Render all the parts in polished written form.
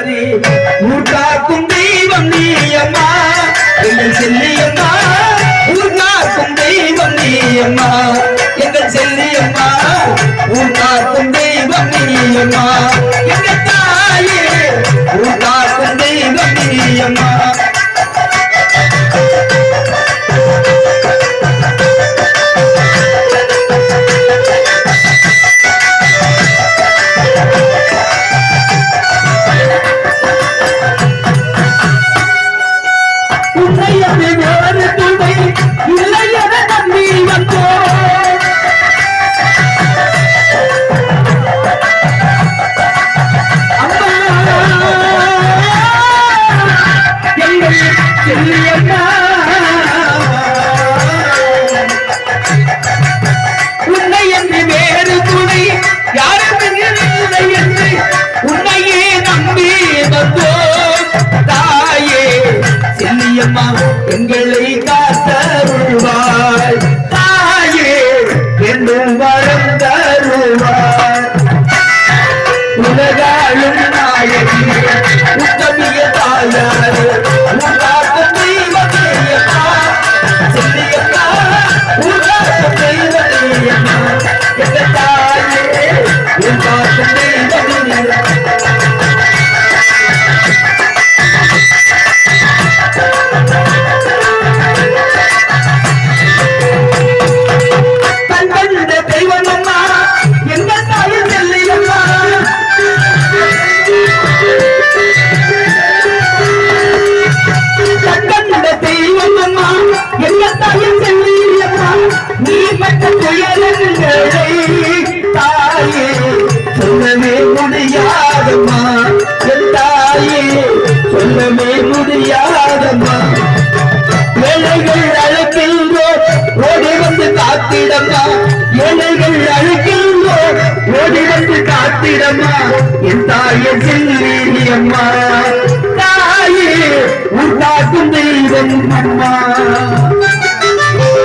ஊர்காக்கும் தெய்வம் நீயம்மா எங்கள் செல்லியம்மா ஊர்காக்கும் தெய்வம் நீயம்மா எங்கள் செல்லியம்மா ஊர்காக்கும் தெய்வம் நீயம்மா எங்கள் தாயே ஊர்காக்கும் தெய்வம் நீயம்மா உன்னை என்று வேறு துணை யாரும் இல்லை என்று உன்னையே நம்பி வந்தோம் தாயே செல்லியம்மா எங்களை காத்தருள்வாய் தாயே என்றும் வரம் தருவாய் உலகாளும் நாயகி உத்தமிய தாயாரே சொல்லவே முடியாதம்மா என் தாயே சொல்லவே முடியாதம்மா ஏழைகள் அழைக்கின்றோர் ஓடி வந்து காத்திடம்மா ஏழைகள் அழைக்கின்றோர் ஓடி வந்து காத்திடம்மா என் தாயே செல்லியம்மா தாயே உண்டாக்கும் தெய்வம் அம்மா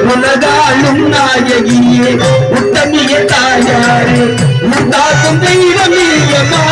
உலகாளும் நாயகியே உத்தமிய தாயாரே உண்டாக்கும் தெய்வம் நீயம்மா